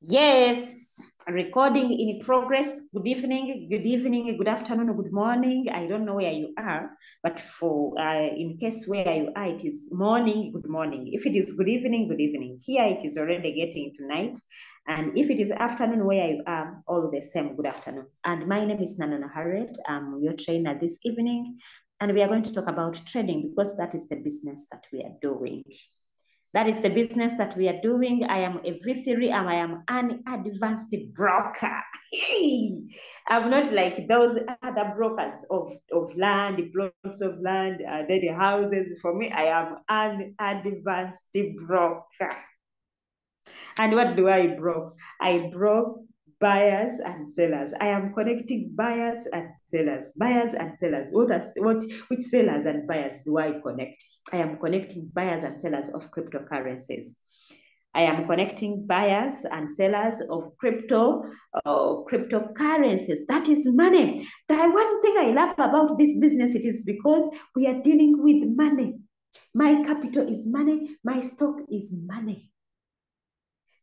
Yes, recording in progress. Good evening, good afternoon, good morning. I don't know where you are, but for in case where you are, it is morning, good morning. If it is good evening, good evening. Here it is already getting to night. And if it is afternoon where you are, all the same, good afternoon. And my name is Nanana Harriet. I'm your trainer this evening. And we are going to talk about trading because that is the business that we are doing. That is the business that we are doing. I am a V3 and I am an advanced broker. Hey, I'm not like those other brokers of land, plots of land, the houses. For me, I am an advanced broker. And what do I broke? I broke buyers and sellers. I am connecting buyers and sellers. Buyers and sellers. Which sellers and buyers do I connect? I am connecting buyers and sellers of cryptocurrencies. I am connecting buyers and sellers of cryptocurrencies. That is money. The one thing I love about this business, it is because we are dealing with money. My capital is money. My stock is money.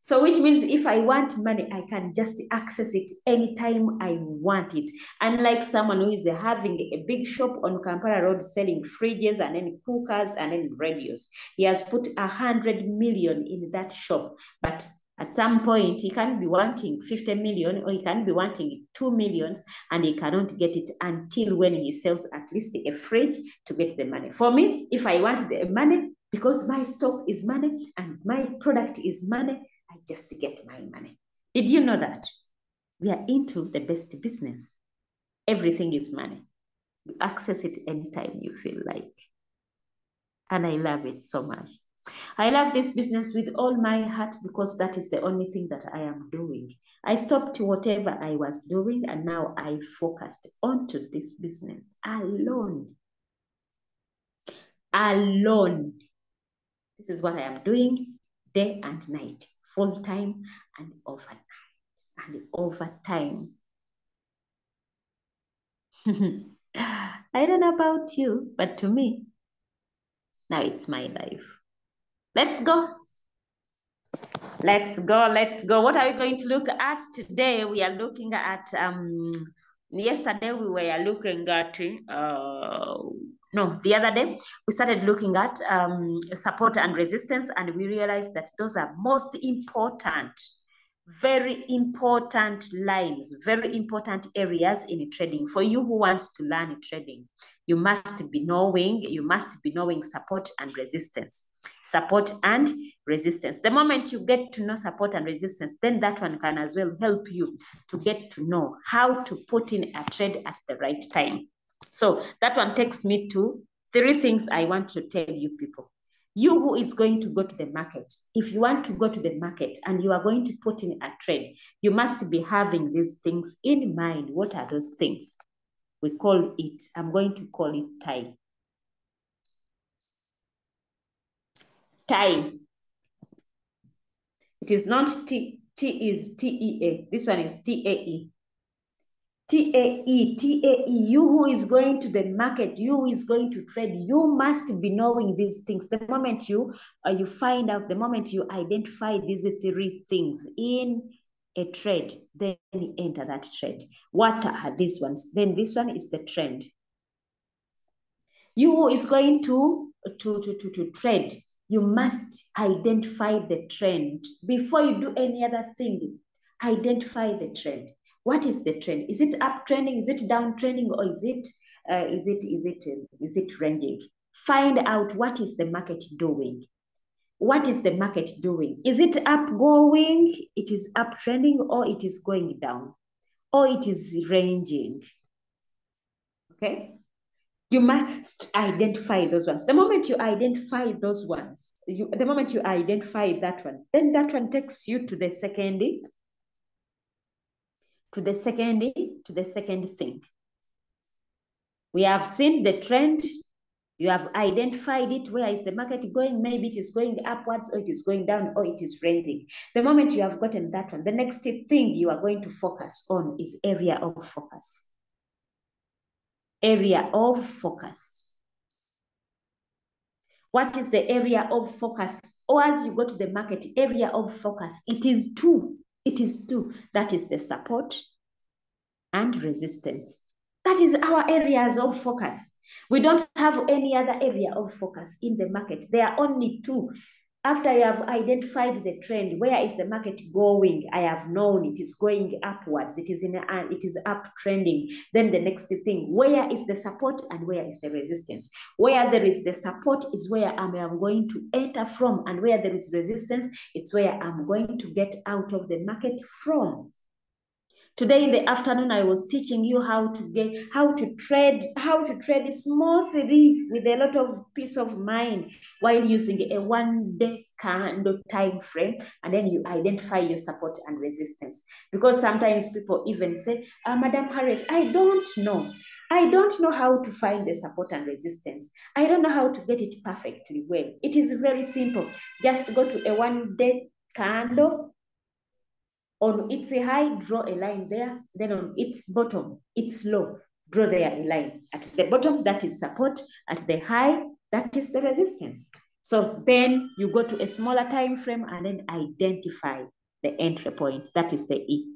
So which means if I want money, I can just access it anytime I want it. Unlike someone who is having a big shop on Kampala Road selling fridges and then cookers and then radios. He has put 100 million in that shop, but at some point he can be wanting 50 million or he can be wanting 2 millions and he cannot get it until when he sells at least a fridge to get the money. For me, if I want the money, because my stock is money and my product is money, I just get my money. Did you know that? We are into the best business. Everything is money. You access it anytime you feel like. And I love it so much. I love this business with all my heart because that is the only thing that I am doing. I stopped whatever I was doing and now I focused onto this business alone. Alone. This is what I am doing day and night, full time and overnight. And over time. I don't know about you, but to me, now it's my life. Let's go. Let's go. Let's go. What are we going to look at today? We are looking at, yesterday we were looking at, no, the other day we started looking at support and resistance, and we realized that those are most important, very important lines, very important areas in trading. For you who wants to learn trading, you must be knowing support and resistance. Support and resistance. The moment you get to know support and resistance, then that one can as well help you to get to know how to put in a trade at the right time. So that one takes me to 3 things I want to tell you people. You who is going to go to the market, if you want to go to the market and you are going to put in a trade, you must be having these things in mind. What are those things? We call it, I'm going to call it time. Time. It is not T is TEA. This one is TAE. TAE, you who is going to the market, you who is going to trade, you must be knowing these things. The moment you find out, the moment you identify these 3 things in a trade, then you enter that trade. What are these ones? Then this one is the trend. You who is going to trade, you must identify the trend. Before you do any other thing, identify the trend. What is the trend? Is it uptrending? Is it downtrending? Or is it ranging? Find out what is the market doing. What is the market doing? Is it upgoing? It is uptrending, or it is going down, or it is ranging. Okay. You must identify those ones. The moment you identify those ones, the moment you identify that one, then that one takes you to the second thing. We have seen the trend. You have identified it. Where is the market going? Maybe it is going upwards, or it is going down, or it is ranging. The moment you have gotten that one, the next thing you are going to focus on is area of focus. Area of focus. What is the area of focus? Or as you go to the market, area of focus, it is 2. It is two. That is the support and resistance. That is our areas of focus. We don't have any other area of focus in the market. There are only two. After you have identified the trend, where is the market going? I have known it is going upwards. It is uptrending. Then the next thing, where is the support and where is the resistance? Where there is the support is where I am going to enter from, and where there is resistance, it's where I'm going to get out of the market from. Today in the afternoon, I was teaching you how to trade smoothly with a lot of peace of mind while using a 1 day candle time frame, and then you identify your support and resistance. Because sometimes people even say, Madam Harriet, I don't know how to find the support and resistance. I don't know how to get it perfectly well. It is very simple. Just go to a 1 day candle. On its high, draw a line there. Then on its bottom, its low, draw there a line. At the bottom, that is support. At the high, that is the resistance. So then you go to a smaller time frame and then identify the entry point. That is the E.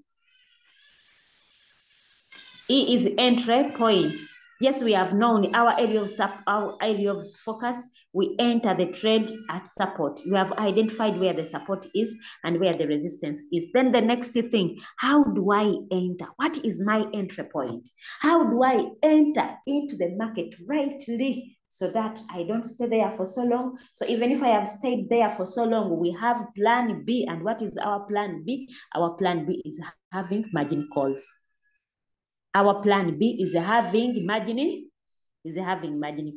E is entry point. Yes, we have known our area of focus. We enter the trade at support. We have identified where the support is and where the resistance is. Then the next thing, how do I enter? What is my entry point? How do I enter into the market rightly so that I don't stay there for so long? So even if I have stayed there for so long, we have plan B. And what is our plan B? Our plan B is having margin calls. Our plan B is having margin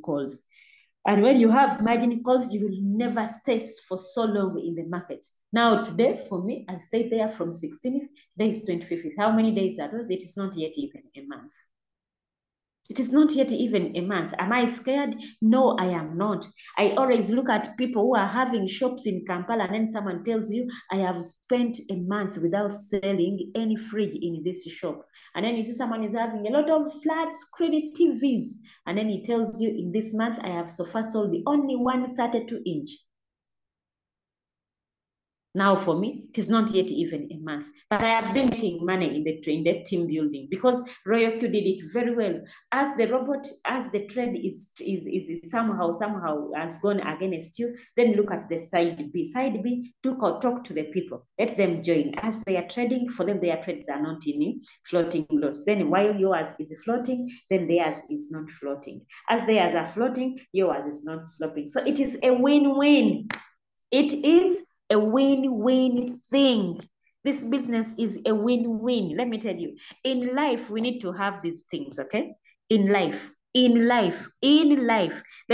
calls. And when you have margin calls, you will never stay for so long in the market. Now, today, for me, I stayed there from 16th, days 25th. How many days are those? It is not yet even a month. It is not yet even a month. Am I scared? No, I am not. I always look at people who are having shops in Kampala, and then someone tells you, I have spent a month without selling any fridge in this shop. And then you see someone is having a lot of flat screen TVs. And then he tells you, in this month, I have so far sold only 132-inch. Now, for me, it is not yet even a month, but I have been making money in the team building because Royal Q did it very well. As the trend is somehow has gone against you, then look at the side B. Side B, talk to the people. Let them join. As they are trading, for them, their trades are not in floating loss. Then while yours is floating, then theirs is not floating. As theirs are floating, yours is not sloping. So it is a win-win. It is a win-win thing. This business is a win-win. Let me tell you, in life, we need to have these things, okay? In life, there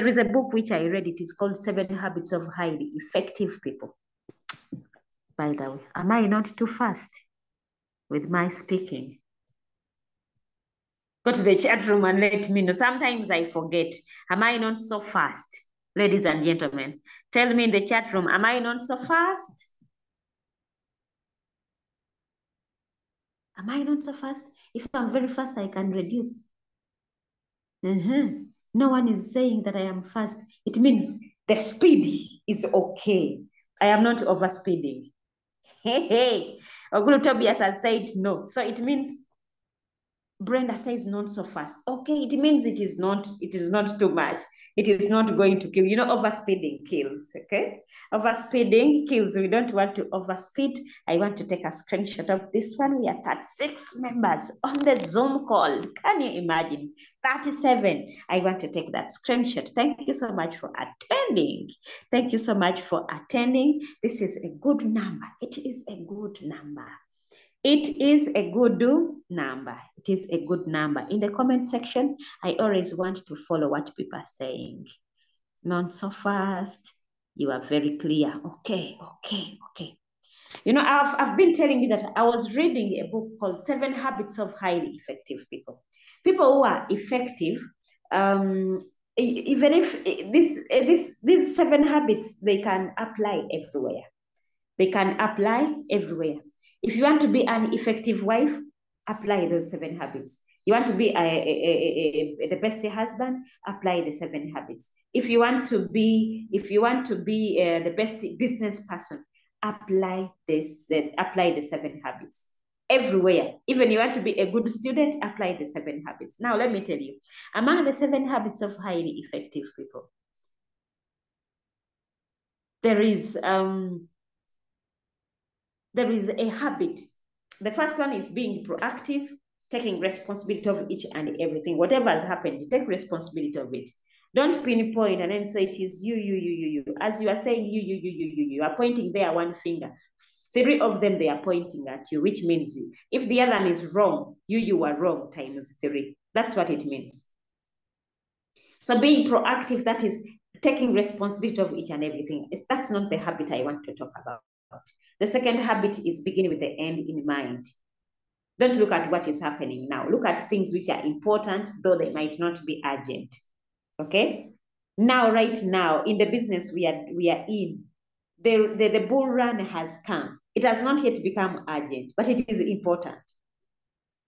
is a book which I read. It is called 7 Habits of Highly Effective People. By the way, am I not too fast with my speaking? Go to the chat room and let me know. Sometimes I forget. Am I not so fast? Ladies and gentlemen, tell me in the chat room, am I not so fast? Am I not so fast? If I'm very fast, I can reduce. No one is saying that I am fast. It means the speed is okay. I am not overspeeding. Hey. Ogulu Tobias has said no. So it means Brenda says not so fast. Okay, it means it is not too much. It is not going to kill. You know, overspeeding kills, okay? Overspeeding kills. We don't want to overspeed. I want to take a screenshot of this one. We are 36 members on the Zoom call. Can you imagine? 37. I want to take that screenshot. Thank you so much for attending. Thank you so much for attending. This is a good number. It is a good number. It is a good number. It is a good number. In the comment section, I always want to follow what people are saying. Not so fast. You are very clear. Okay. You know, I've been telling you that I was reading a book called 7 Habits of Highly Effective People. People who are effective, even if these 7 habits, they can apply everywhere. They can apply everywhere. If you want to be an effective wife, apply those 7 habits. You want to be the best husband, apply the 7 habits. If you want to be the best business person, apply the 7 habits. Everywhere. Even you want to be a good student, apply the 7 habits. Now, let me tell you, among the 7 habits of highly effective people, there is a habit. The first one is being proactive, taking responsibility of each and everything. Whatever has happened, take responsibility of it. Don't pinpoint and then say it is you. As you are saying you are pointing there one finger. 3 of them, they are pointing at you, which means if the other one is wrong, you are wrong times 3. That's what it means. So being proactive, that is taking responsibility of each and everything. That's not the habit I want to talk about. The second habit is begin with the end in mind. Don't look at what is happening now. Look at things which are important, though they might not be urgent. Okay? Now, right now, in the business we are in, the bull run has come. It has not yet become urgent, but it is important.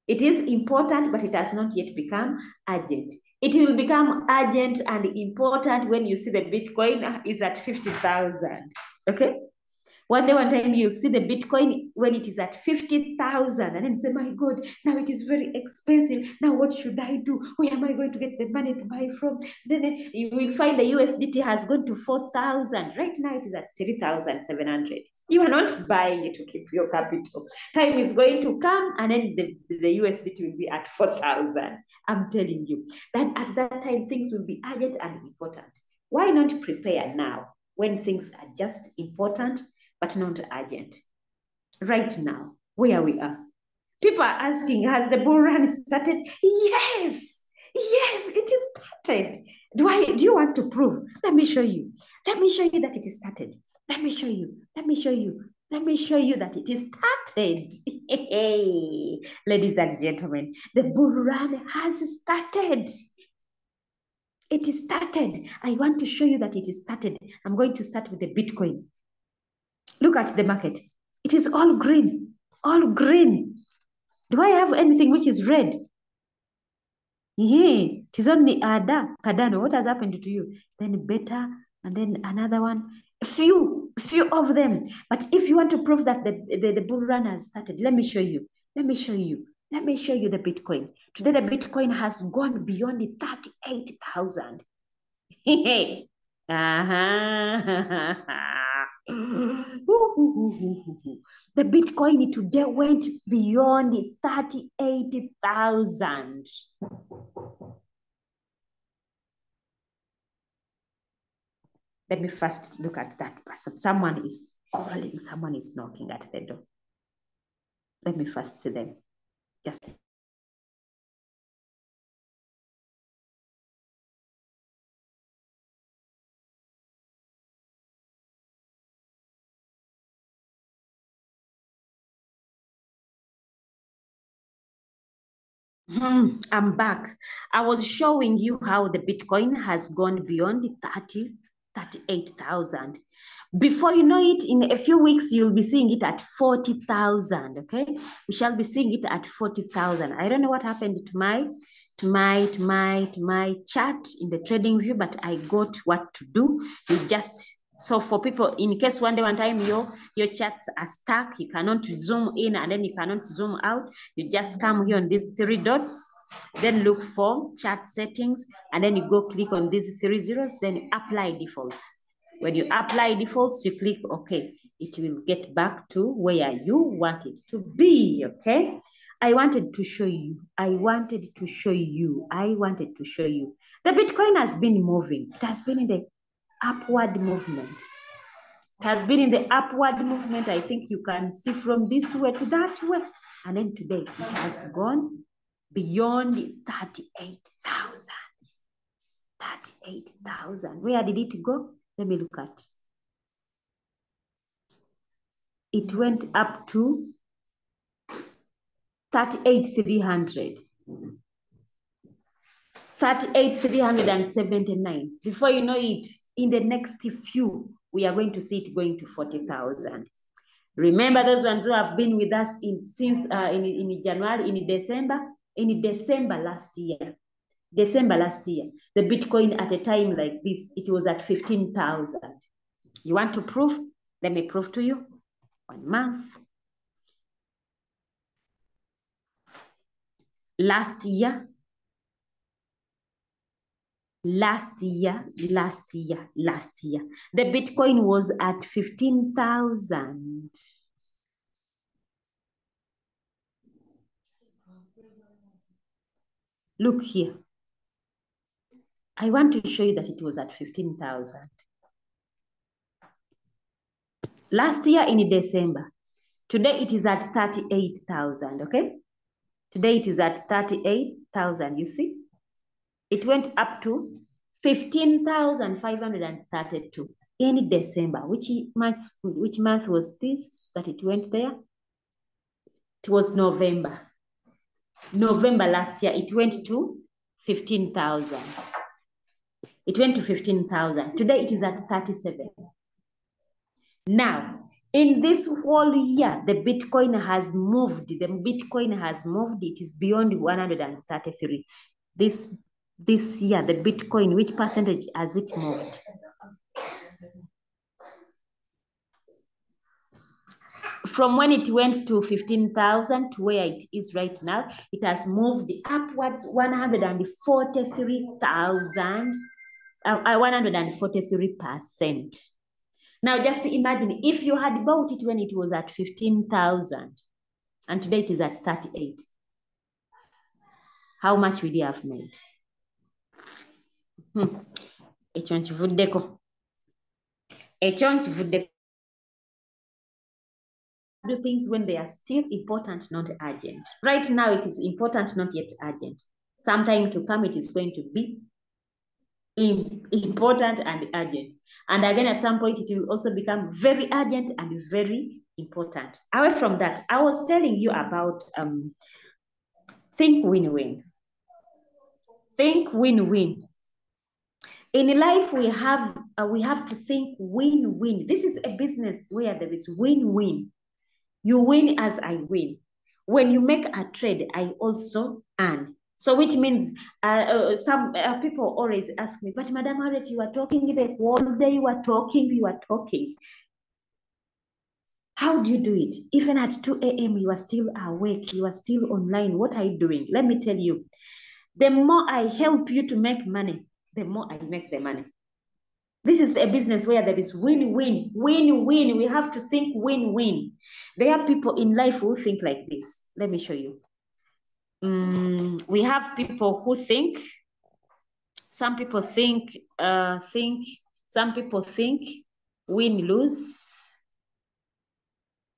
It is important, but it has not yet become urgent. It will become urgent and important when you see the Bitcoin is at 50,000. Okay? One time you'll see the Bitcoin when it is at 50,000 and then say, my God, now it is very expensive. Now what should I do? Where am I going to get the money to buy from? Then you will find the USDT has gone to 4,000. Right now it is at 3,700. You are not buying it to keep your capital. Time is going to come and then the USDT will be at 4,000. I'm telling you that at that time things will be urgent and important. Why not prepare now when things are just important but not urgent? Right now, where we are. People are asking, has the bull run started? Yes, it is started. Do you want to prove? Let me show you. Let me show you that it is started. Let me show you that it is started. Hey, ladies and gentlemen, the bull run has started. It is started. I want to show you that it is started. I'm going to start with the Bitcoin. Look at the market. It is all green. All green. Do I have anything which is red? Yeah, it is only Cardano. What has happened to you? Then Beta, and then another one. A few of them. But if you want to prove that the bull run has started, let me show you. Let me show you the Bitcoin. Today, the Bitcoin has gone beyond the 38,000. The Bitcoin today went beyond 38,000. Let me first look at that person. Someone is calling, someone is knocking at the door. Let me first see them. Just I'm back. I was showing you how the Bitcoin has gone beyond 38,000. Before you know it, in a few weeks, you'll be seeing it at 40,000, okay? We shall be seeing it at 40,000. I don't know what happened to my chart in the trading view, but I got what to do. So for people, in case one time your charts are stuck, you cannot zoom in and then you cannot zoom out, you just come here on these 3 dots, then look for chart settings, and then you go click on these 3 zeros, then apply defaults. When you apply defaults, you click OK. It will get back to where you want it to be, okay? I wanted to show you. The Bitcoin has been moving. It has been in the upward movement. It has been in the upward movement. I think you can see from this way to that way. And then today, it has gone beyond 38,000. 38,000. Where did it go? Let me look at. It went up to 38,300. 38,379. Before you know it, in the next few, we are going to see it going to 40,000. Remember those ones who have been with us since in January, in December last year. The Bitcoin at a time like this, it was at 15,000. You want to prove? Let me prove to you. 1 month. Last year, the Bitcoin was at 15,000. Look here. I want to show you that it was at 15,000. Last year in December. Today it is at 38,000, okay? Today it is at 38,000, you see? It went up to 15,532 in December. Which month was this that it went there? It was November. November last year, it went to 15,000. It went to 15,000. Today it is at 37. Now, in this whole year, the Bitcoin has moved. It is beyond 133. This year, the Bitcoin, which percentage has it moved? From when it went to 15,000 to where it is right now, it has moved upwards 143,000, 143%. Now, just imagine if you had bought it when it was at 15,000 and today it is at 38. How much would you have made? Do things when they are still important, not urgent. Right now, it is important, not yet urgent. Sometime to come, it is going to be important and urgent. And again, at some point, it will also become very urgent and very important. Away from that, I was telling you about think win-win. Think win-win. In life, we have to think win-win. This is a business where there is win-win. You win as I win. When you make a trade, I also earn. So which means some people always ask me, but Madam Harriet, you are talking the whole day, you are talking. How do you do it? Even at 2 a.m., you are still awake, you are still online. What are you doing? Let me tell you, the more I help you to make money, the more I make the money. This is a business where there is win-win, win-win. We have to think win-win. There are people in life who think like this. Let me show you. We have people who think. Some people think win-lose.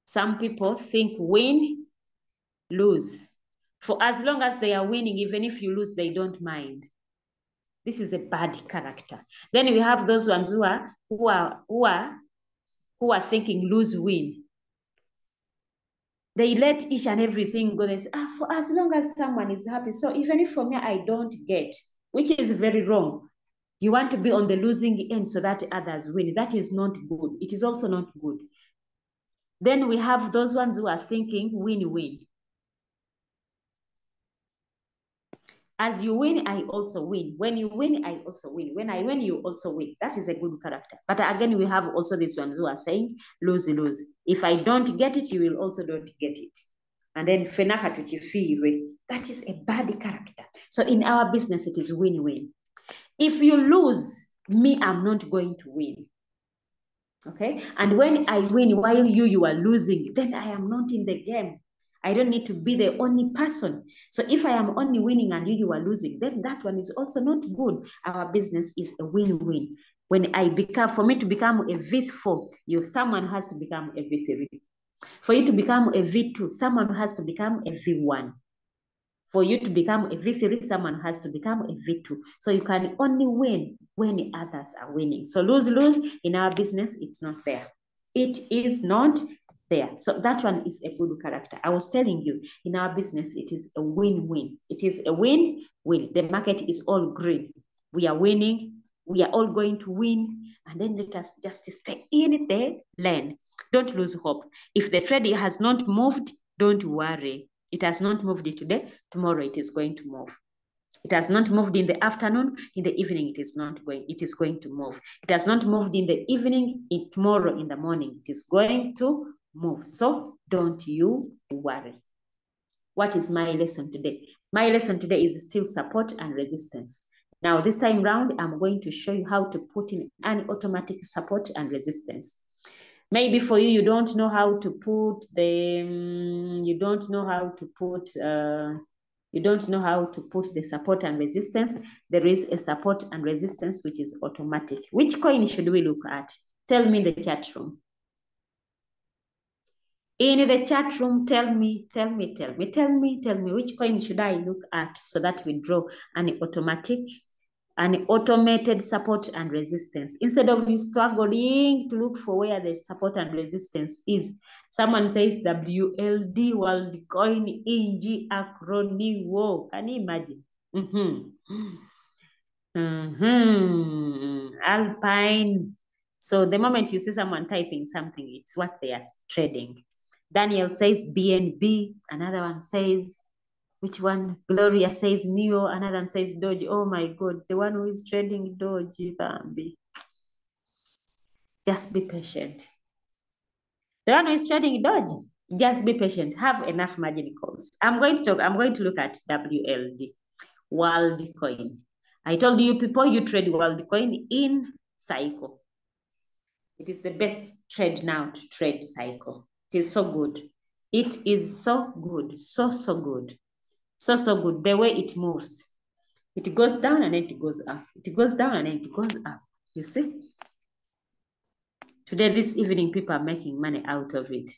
Some people think win-lose. For as long as they are winning, even if you lose, they don't mind. This is a bad character. Then we have those ones who are thinking lose-win. They let each and everything go. They say, for as long as someone is happy. So even if for me I don't get, which is very wrong. You want to be on the losing end so that others win. That is not good. It is also not good. Then we have those ones who are thinking win-win. As you win, I also win. When you win, I also win. When I win, you also win. That is a good character. But again, we have also these ones who are saying lose-lose. If I don't get it, you will also don't get it. And then that is a bad character. So in our business, it is win-win. If you lose, me, I'm not going to win. Okay? And when I win while you are losing, then I am not in the game. I don't need to be the only person. So if I am only winning and you are losing, then that one is also not good. Our business is a win-win. When for me to become a V4, someone has to become a V3. For you to become a V2, someone has to become a V1. For you to become a V3, someone has to become a V2. So you can only win when others are winning. So lose-lose in our business, it's not there. It is not there. So that one is a good character. I was telling you, in our business, it is a win-win. It is a win-win. The market is all green. We are winning. We are all going to win. And then let us just stay in the lane. Don't lose hope. If the trade has not moved, don't worry. It has not moved today. Tomorrow it is going to move. It has not moved in the afternoon. In the evening, it is going to move. It has not moved in the evening. Tomorrow in the morning, it is going to move. So don't you worry. What is my lesson today? My lesson today is still support and resistance. Now, this time round, I'm going to show you how to put in an automatic support and resistance. Maybe for you, you don't know how to put the, you don't know how to put the support and resistance. There is a support and resistance which is automatic. Which coin should we look at? Tell me in the chat room. In the chat room, tell me, which coin should I look at so that we draw an automated support and resistance. Instead of you struggling to look for where the support and resistance is. Someone says WLD, World Coin, EG, acronym. Whoa, can you imagine? Alpine. So the moment you see someone typing something, it's what they are trading. Daniel says BNB. Another one says, which one? Gloria says Neo. Another one says Doge. Oh my God, the one who is trading Doge, Bambi. Just be patient. The one who is trading Doge, just be patient. Have enough margin calls. I'm going to look at WLD, World Coin. I told you people, you trade World Coin in cycle. It is the best trade now to trade cycle. It is so good. It is so good. So good. So good. The way it moves. It goes down and then it goes up. It goes down and then it goes up. You see? Today, this evening, people are making money out of it.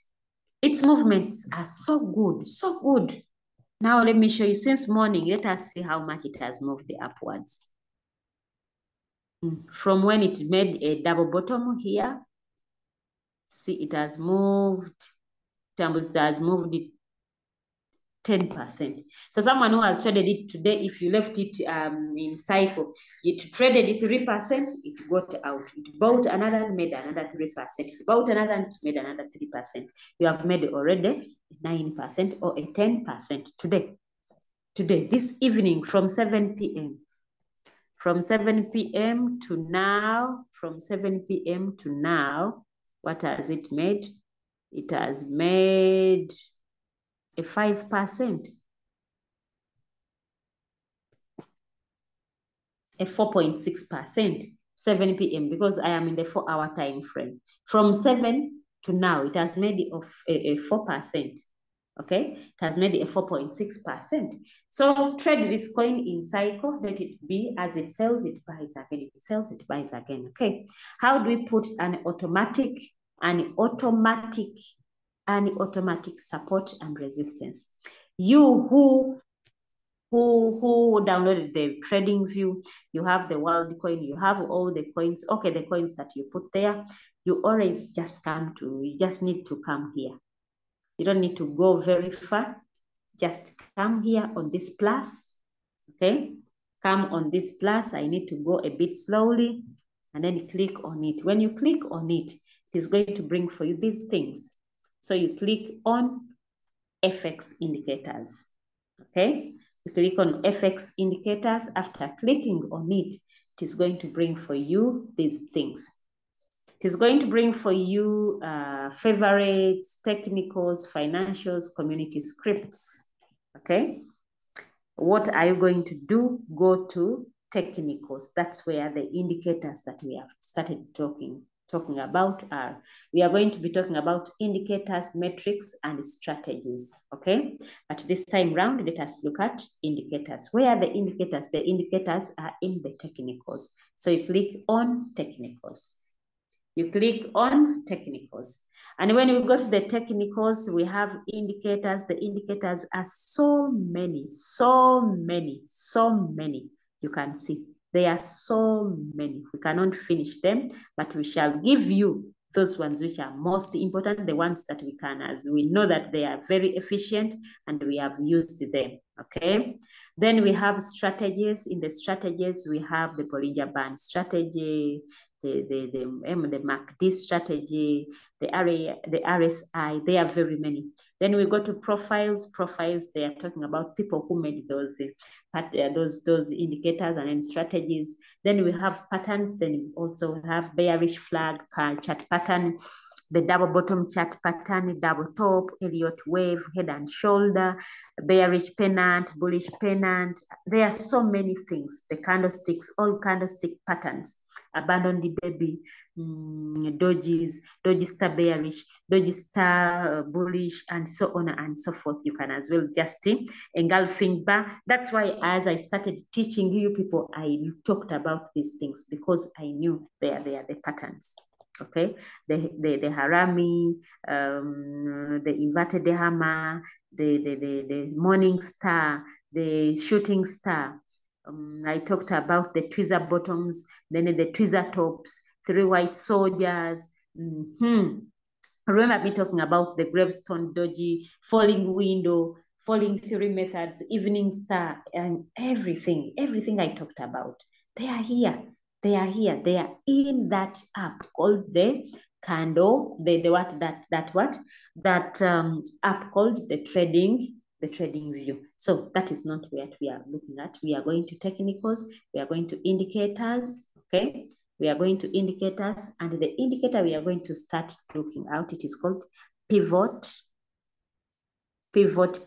Its movements are so good. So good. Now, let me show you. Since morning, let us see how much it has moved upwards. From when it made a double bottom here, see, it has moved, it has moved it 10%. So someone who has traded it today, if you left it in cycle, it traded it 3%, it got out. It bought another, made another 3%. It bought another, made another 3%. You have made already 9% or a 10% today. Today, this evening from 7 p.m. From 7 p.m. to now, what has it made? It has made a 5%, a 4.6%, 7 p.m. because I am in the 4-hour time frame. From 7 to now, it has made a 4%. Okay, it has made a 4.6%. So trade this coin in cycle, let it be as it sells, it buys again. If it sells, it buys again. Okay, how do we put an automatic support and resistance? You who downloaded the TradingView, you have the World Coin, you have all the coins. Okay, the coins that you put there, you always just need to come here. You don't need to go very far. Just come here on this plus, okay? Come on this plus. I need to go a bit slowly and then click on it. When you click on it, it is going to bring for you these things. So you click on FX indicators, okay? You click on FX indicators. After clicking on it, it is going to bring for you these things. It is going to bring for you favorites, technicals, financials, community scripts, okay? What are you going to do? Go to technicals. That's where the indicators that we have started talking about are. We are going to be talking about indicators, metrics, and strategies, okay? But this time round, let us look at indicators. Where are the indicators? The indicators are in the technicals. So you click on technicals. You click on technicals. And when we go to the technicals, we have indicators. The indicators are so many. You can see there are so many. We cannot finish them, but we shall give you those ones which are most important, the ones that we can, as we know that they are very efficient and we have used them, okay? Then we have strategies. In the strategies, we have the Bollinger Band strategy, the MACD strategy, the RSI, there are very many. Then we go to profiles. Profiles, they are talking about people who made those indicators and then strategies. Then we have patterns. Then we also have bearish flag, chart pattern, the double bottom chart pattern, double top, Elliott wave, head and shoulder, bearish pennant, bullish pennant. There are so many things. The candlesticks, all candlestick patterns. Abandon the baby, dodges, dodgy star bearish, dodgy star bullish, and so on and so forth. You can as well just engulfing bar. That's why as I started teaching you people, I talked about these things because I knew they are the patterns. Okay, the harami, the inverted hammer, the morning star, the shooting star. I talked about the tweezer bottoms, then the tweezer tops, 3 white soldiers. Remember me talking about the gravestone doji, falling window, falling 3 methods, evening star, and everything I talked about. They are here. They are here. They are in that app called the candle. That app called the trading view. So that is not what we are looking at. We are going to technicals. We are going to indicators. Okay. We are going to indicators, and the indicator we are going to start looking out, it is called pivot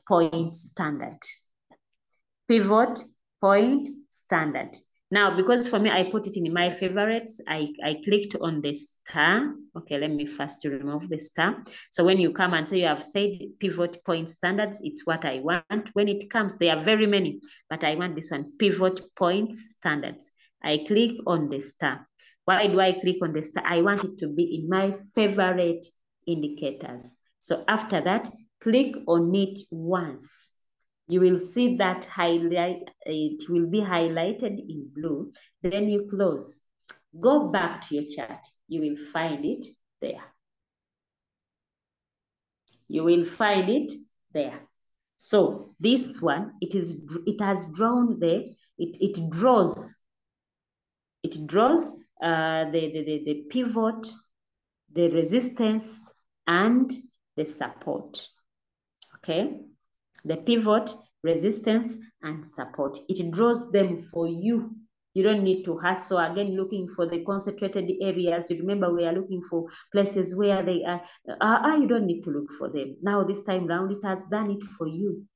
point standard. Pivot point standard. Now, because for me, I put it in my favorites, I clicked on the star. Okay, let me first remove the star. So when you come and say you have said pivot point standards, it's what I want. When it comes, there are very many, but I want this one, pivot point standards. I click on the star. Why do I click on the star? I want it to be in my favorite indicators. So after that, click on it once. You will see that it will be highlighted in blue. Then you close. Go back to your chart. You will find it there. You will find it there. So this one, it has drawn there. It draws the pivot, the resistance, and the support. Okay, the pivot, resistance, and support. It draws them for you. You don't need to hustle again looking for the concentrated areas. You remember we are looking for places where they are. You don't need to look for them. Now this time round, it has done it for you.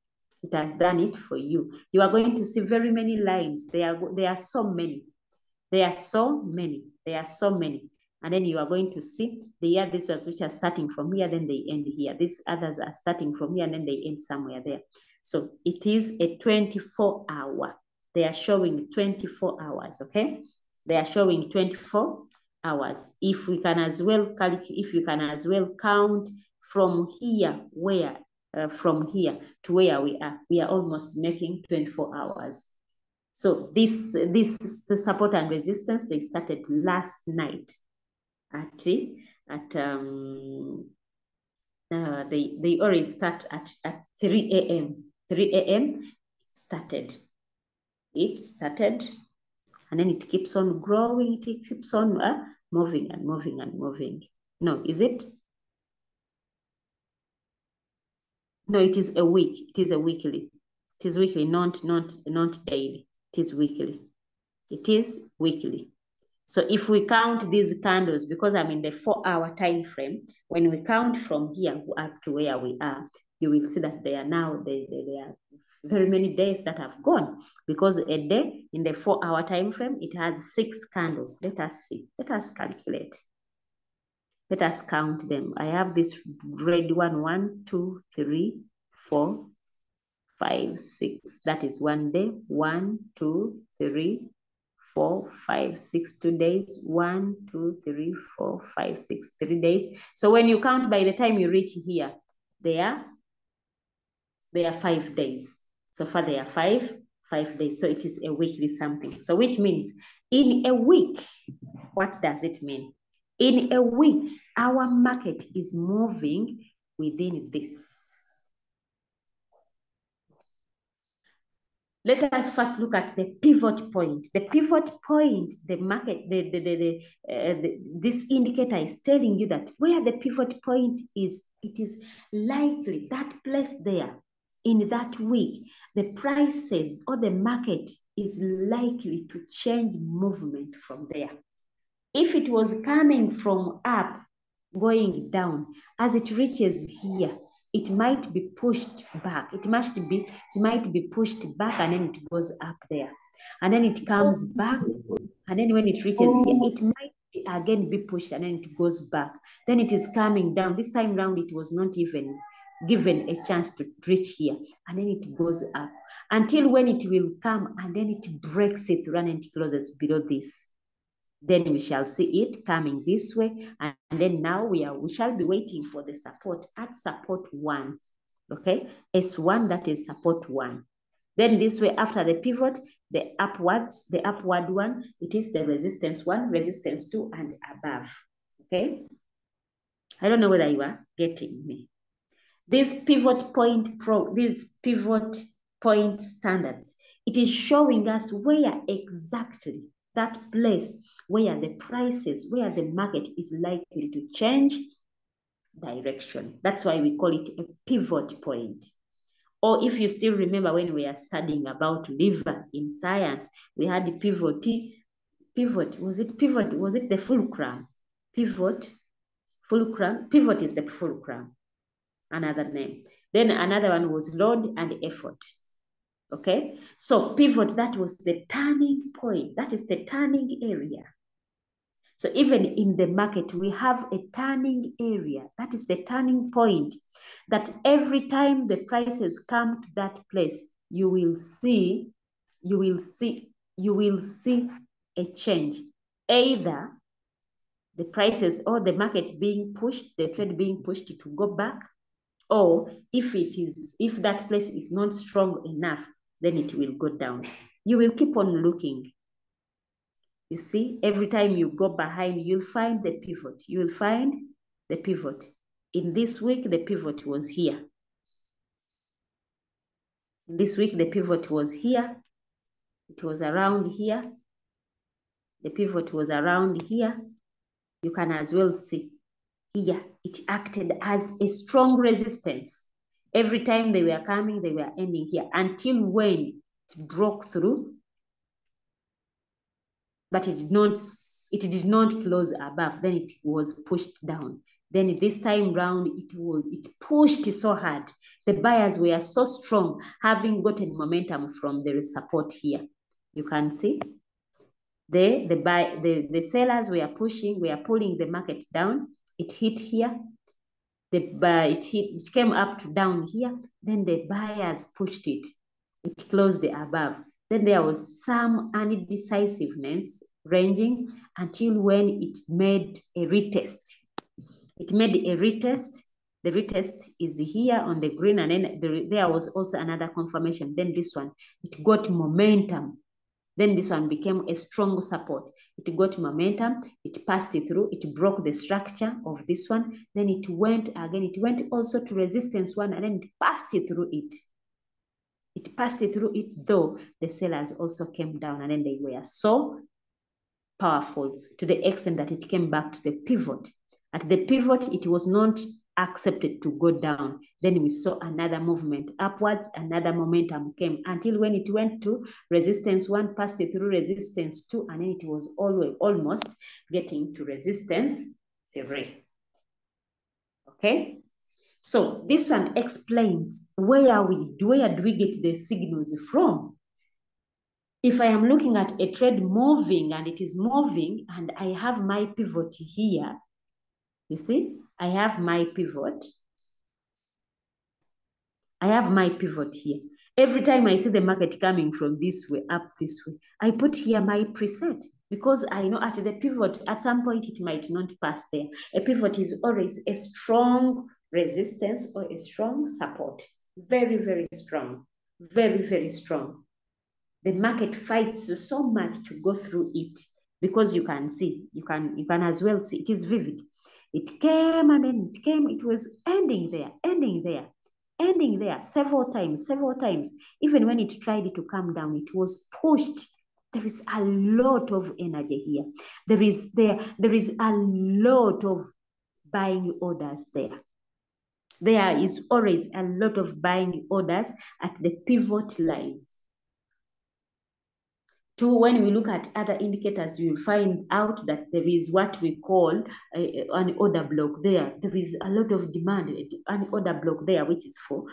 It has done it for you. You are going to see very many lines. There are so many. There are so many. There are so many. And then you are going to see these ones which are starting from here, then they end here. These others are starting from here, and then they end somewhere there. So it is a 24-hour. They are showing 24 hours, okay? They are showing 24 hours. If we can as well count from here, from here to where we are almost making 24 hours. So this the support and resistance, they started last night they already start at 3 a.m. 3 a.m. It started, and then it keeps on growing. It keeps on moving and moving and moving. No, is it? No, it is a week. It is a weekly. It is weekly, not daily. It is weekly. It is weekly. So if we count these candles, because I'm in the 4-hour time frame, when we count from here up to where we are, you will see that there are very many days that have gone, because a day in the 4-hour time frame, it has 6 candles. Let us see. Let us calculate. Let us count them. I have this red one, 1, 2, 3, 4, 5, 6. That is one day. 1, 2, 3, 4, 5, 6, 2 days. 1, 2, 3, 4, 5, 6, 3 days. So when you count, by the time you reach here, there are 5 days. So far there are 5 days. So it is a weekly something. So which means in a week, what does it mean? In a week, our market is moving within this. Let us first look at the pivot point. The pivot point, the market, this indicator is telling you that where the pivot point is, it is likely that place there in that week, the prices or the market is likely to change movement from there. If it was coming from up, going down. As it reaches here, it might be pushed back. It might be pushed back, and then it goes up there. And then it comes back. And then when it reaches here, it might again be pushed, and then it goes back. Then it is coming down. This time round, it was not even given a chance to reach here. And then it goes up until when it will come, and then it breaks it through, and it closes below this. Then we shall see it coming this way. And then now we shall be waiting for the support at support 1. Okay, S1, that is support 1. Then this way, after the pivot, the upward one, it is the resistance 1, resistance 2, and above. Okay, I don't know whether you are getting me. This pivot point standards, it is showing us where exactly that place where the prices, where the market is likely to change direction. That's why we call it a pivot point. Or if you still remember when we are studying about liver in science, we had the pivot, was it the fulcrum? Pivot is the fulcrum, another name. Then another one was load and effort. Okay, so pivot, that was the turning point. That is the turning area. So even in the market, we have a turning area. That is the turning point, that every time the prices come to that place, you will see a change. Either the prices or the market being pushed, the trade being pushed to go back, or if that place is not strong enough, then it will go down. You will keep on looking. You see, every time you go behind, you'll find the pivot. You will find the pivot. In this week, the pivot was here. This week, the pivot was here. It was around here. The pivot was around here. You can as well see here, it acted as a strong resistance. Every time they were coming, they were ending here until when it broke through. But it did not close above. Then it was pushed down. Then this time round, it pushed so hard. The buyers were so strong, having gotten momentum from the support here. You can see the sellers were pulling the market down. It hit here. It came up to down here. Then the buyers pushed it. It closed above. Then there was some indecisiveness ranging until when it made a retest. It made a retest. The retest is here on the green, and then there was also another confirmation. Then this one, it got momentum. Then this one became a strong support. It got momentum, it passed it through, it broke the structure of this one. Then it went again, it went also to resistance 1, and then it passed it through it. It passed it through it, though the sellers also came down, and then they were so powerful to the extent that it came back to the pivot. At the pivot, it was not accepted to go down. Then we saw another movement upwards, another momentum came until when it went to resistance 1, passed it through resistance 2, and then it was almost getting to resistance 3. Okay? So this one explains where do we get the signals from. If I am looking at a trade moving and it is moving and I have my pivot here, you see, I have my pivot. I have my pivot here. Every time I see the market coming from this way, up this way, I put here my preset because I know at the pivot, at some point it might not pass there. A pivot is always a strong resistance or a strong support. Very, very strong. Very, very strong. The market fights so much to go through it because you can see, you can as well see, it is vivid. It came and then it came, it was ending there several times. Even when it tried to come down, it was pushed. There is a lot of energy here. There is a lot of buying orders there. There is always a lot of buying orders at the pivot line. when we look at other indicators, you will find out that there is what we call an order block there. There is a lot of demand, an order block there, which is for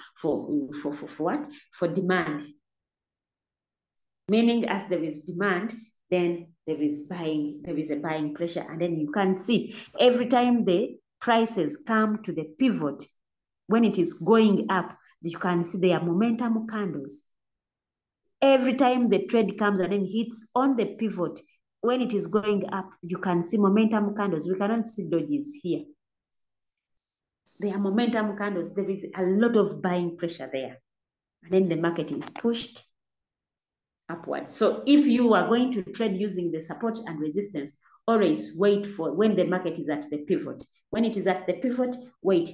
what? For demand. Meaning as there is demand, then there is a buying pressure. And then you can see every time the prices come to the pivot, when it is going up, you can see there are momentum candles. Every time the trade comes and then hits on the pivot, when it is going up, you can see momentum candles. We cannot see dojis here. There are momentum candles. There is a lot of buying pressure there. And then the market is pushed upwards. So if you are going to trade using the support and resistance, always wait for when the market is at the pivot. When it is at the pivot, wait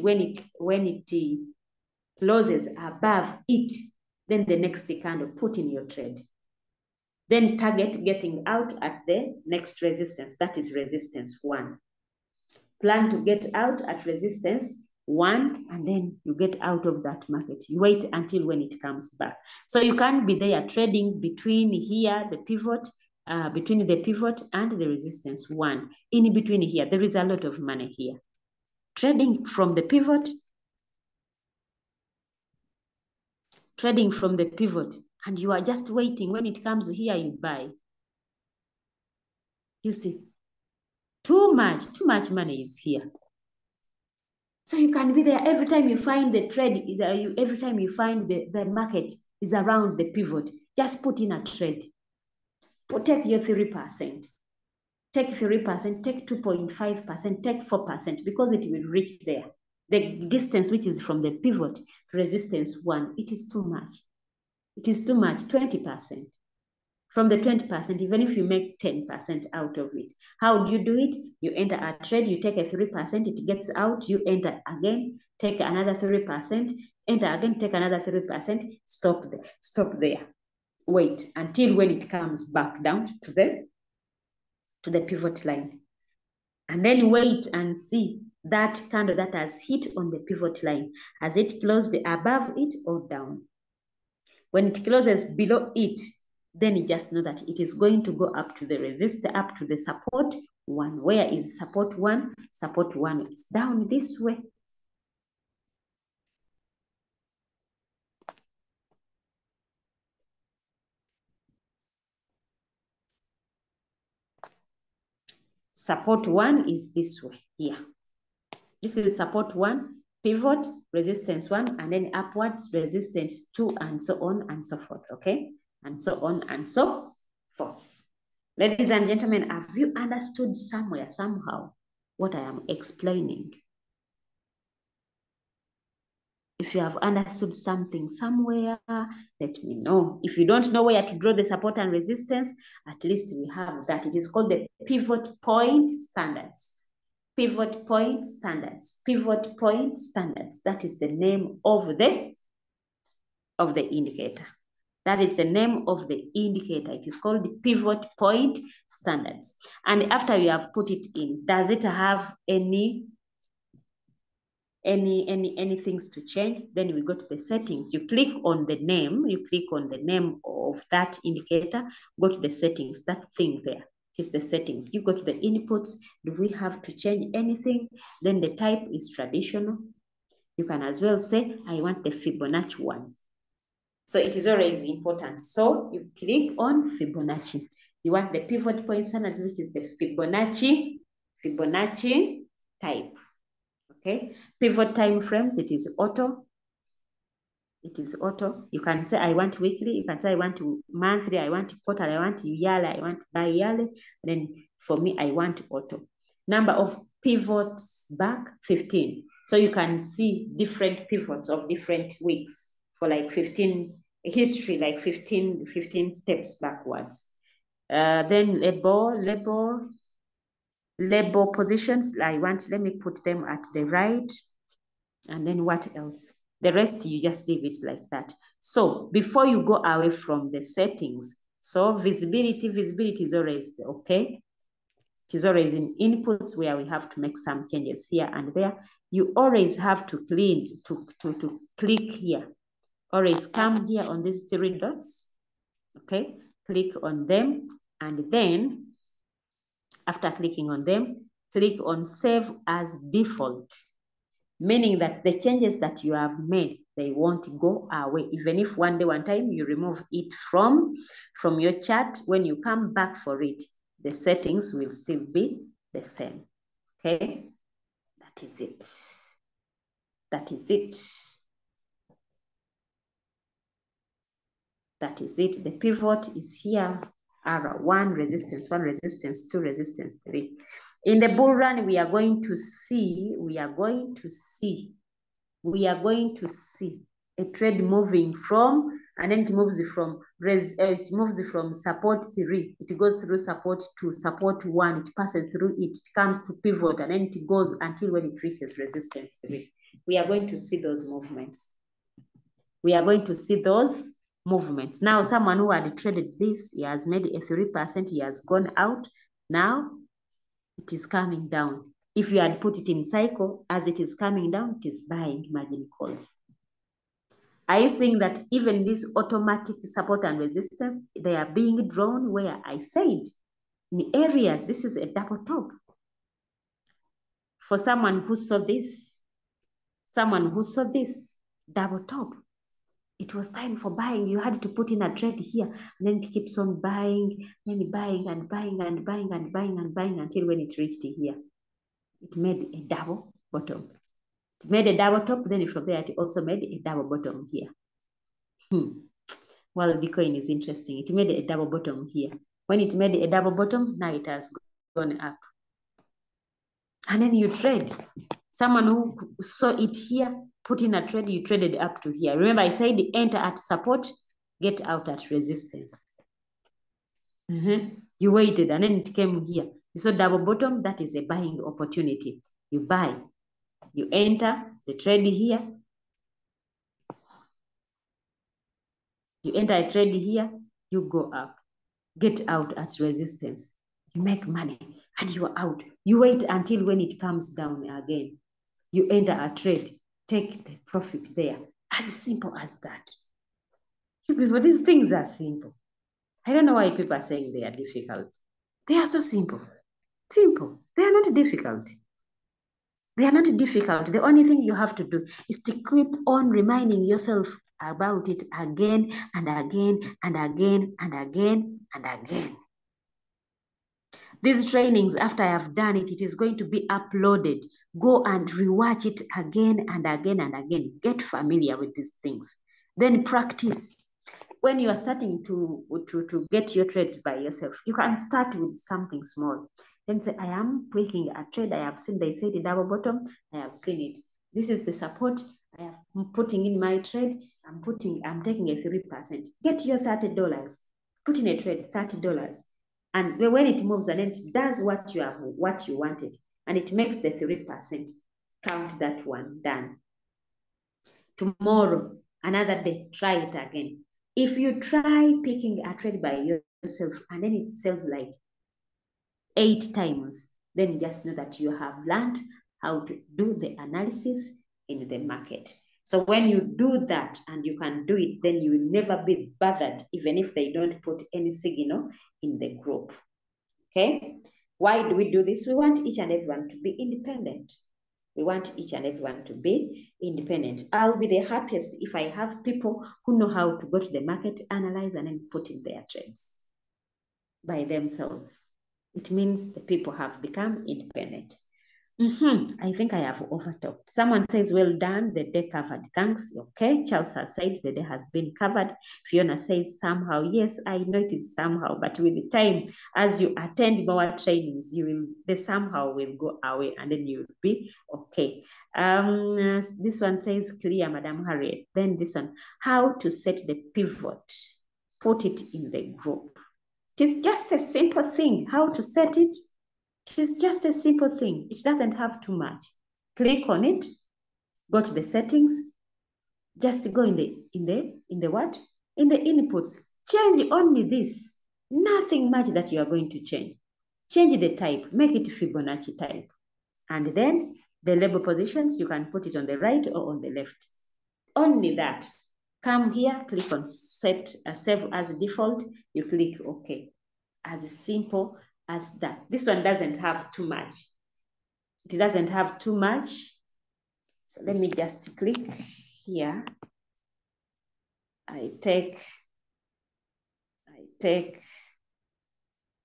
when it closes above it. Then the next candle, put in your trade. Then target getting out at the next resistance. That is resistance 1. Plan to get out at resistance 1, and then you get out of that market. You wait until when it comes back. So you can't be there trading between here, the pivot, between the pivot and the resistance 1. In between here, there is a lot of money here. Trading from the pivot, and you are just waiting. When it comes here, you buy. You see, too much money is here. So you can be there every time you find the trade, every time you find the market is around the pivot, just put in a trade. Take your 3%. Take 3%, take 2.5%, take 4%, because it will reach there. The distance which is from the pivot to resistance 1, it is too much. It is too much, 20%. From the 20%, even if you make 10% out of it, how do you do it? You enter a trade, you take a 3%, it gets out, you enter again, take another 3%, enter again, take another 3%, stop there. Wait until when it comes back down to the pivot line. And then wait and see that candle that has hit on the pivot line. Has it closed above it or down? When it closes below it, then you just know that it is going to go up to the resistor, up to the support 1. Where is support 1? Support 1 is down this way. Support 1 is this way here. This is support 1, pivot, resistance 1, and then upwards, resistance 2, and so on and so forth, okay? And so on and so forth. Ladies and gentlemen, have you understood somehow, what I am explaining? If you have understood something somewhere, let me know. If you don't know where to draw the support and resistance, at least we have that. It is called the pivot point standards. Pivot point standards. Pivot point standards. That is the name of the indicator. That is the name of the indicator. It is called the pivot point standards. And after you have put it in, does it have any things to change? Then we go to the settings. You click on the name. You click on the name of that indicator. Go to the settings. That thing there is the settings. You go to the inputs. Do we have to change anything? Then the type is traditional. You can as well say, I want the Fibonacci one. So it is always important. So you click on Fibonacci. You want the pivot point standards, which is the Fibonacci type. Okay. Pivot time frames, it is auto. It is auto. You can say, I want weekly. You can say, I want monthly. I want quarterly. I want yearly. I want bi-yearly. Then for me, I want auto. Number of pivots back, 15. So you can see different pivots of different weeks for like 15 history, like 15 steps backwards. Then label positions. Let me put them at the right. And then what else? The rest, you just leave it like that. So before you go away from the settings, so visibility is always okay. It is always in inputs where we have to make some changes here and there. You always have to click here. Always come here on these 3 dots. Okay, click on them, and then after clicking on them, click on Save as Default, meaning that the changes that you have made, they won't go away. Even if one day, one time, you remove it from your chart, when you come back for it, the settings will still be the same. Okay, that is it. That is it. That is it. The pivot is here. R1 resistance, 1 resistance, 2 resistance, 3. In the bull run, we are going to see a trade moving from, and then it moves from support 3. It goes through support 2, support 1. It passes through it. It comes to pivot, and then it goes until when it reaches resistance 3. We are going to see those movements. We are going to see those movements. Now, someone who had traded this, he has made a 3%, he has gone out. Now, it is coming down. If you had put it in cycle, as it is coming down, it is buying margin calls. Are you seeing that even this automatic support and resistance, they are being drawn where I said in areas, this is a double top. For someone who saw this, double top, it was time for buying. You had to put in a trade here, and then it keeps on buying, then buying and buying and buying and buying and buying until when it reached here. It made a double bottom. It made a double top, then from there it also made a double bottom here. Well, Bitcoin is interesting. It made a double bottom here. When it made a double bottom, now it has gone up. And then you trade. Someone who saw it here, put in a trade, you traded up to here. Remember, I said enter at support, get out at resistance. You waited, and then it came here. You saw double bottom, that is a buying opportunity. You buy. You enter the trade here. You enter a trade here, you go up. Get out at resistance. You make money, and you are out. You wait until when it comes down again. You enter a trade, take the profit there. As simple as that. You people, these things are simple. I don't know why people are saying they are difficult. They are so simple. Simple. They are not difficult. They are not difficult. The only thing you have to do is to keep on reminding yourself about it again and again and again and again and again. These trainings, after I have done it, it is going to be uploaded. Go and rewatch it again and again and again. Get familiar with these things. Then practice. When you are starting to get your trades by yourself, you can start with something small. Then say, I am picking a trade. I have seen they said a double bottom. I have seen it. This is the support. I am putting in my trade. I'm taking a 3%. Get your $30. Put in a trade, $30. And when it moves and it does what you wanted, and it makes the 3%, count that one, done. Tomorrow, another day, try it again. If you try picking a trade by yourself and then it sells like 8 times, then just know that you have learned how to do the analysis in the market. So when you do that and you can do it, then you will never be bothered, even if they don't put any signal in the group. Okay? Why do we do this? We want each and everyone to be independent. We want each and everyone to be independent. I'll be the happiest if I have people who know how to go to the market, analyze, and then put in their trades by themselves. It means the people have become independent. I think I have overtalked. Someone says, well done, the day covered. Thanks. Okay, Charles has said the day has been covered. Fiona says somehow. Yes, I know it is somehow, but with the time, as you attend more trainings, the somehow will go away and then you will be okay. This one says clear, Madam Harriet. Then this one, how to set the pivot. Put it in the group. It is just a simple thing. How to set it? It is just a simple thing. It doesn't have too much. Click on it, go to the settings, just go in the what? In the inputs. Change only this. Nothing much that you are going to change. Change the type, make it Fibonacci type. And then the label positions, you can put it on the right or on the left. Only that. Come here, click on set save as default. You click OK. As simple as that. This one doesn't have too much. It doesn't have too much. So let me just click here. I take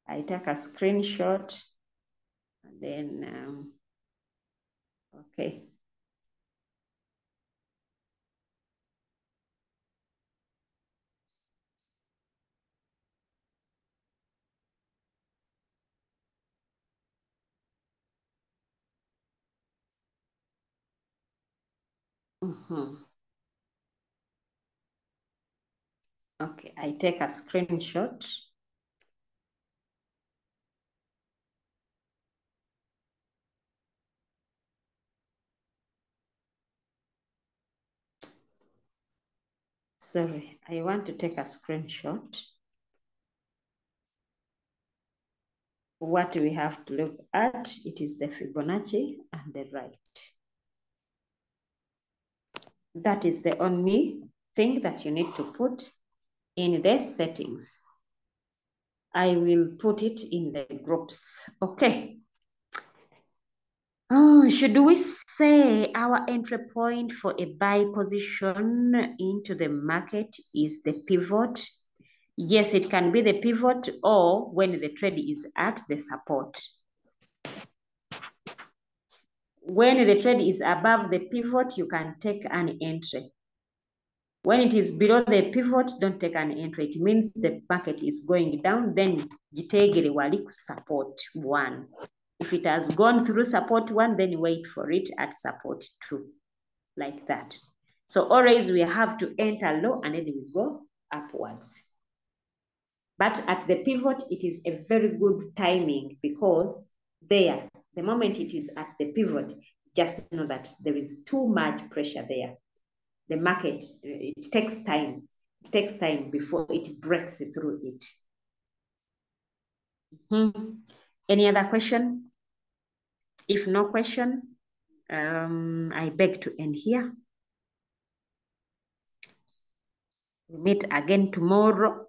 a screenshot and then okay. Okay, I take a screenshot. Sorry, I want to take a screenshot. What we have to look at, it is the Fibonacci and the right. That is the only thing that you need to put in the settings. I will put it in the groups. Okay. Oh, should we say our entry point for a buy position into the market is the pivot? Yes, it can be the pivot or when the trade is at the support. When the trade is above the pivot, you can take an entry. When it is below the pivot, don't take an entry. It means the market is going down, then jitegere wali ku support 1. If it has gone through support 1, then wait for it at support 2, like that. So always we have to enter low and then we go upwards. But at the pivot, it is a very good timing because there, the moment it is at the pivot, just know that there is too much pressure there. The market, it takes time. It takes time before it breaks through it. Any other question? If no question, I beg to end here. We'll meet again tomorrow.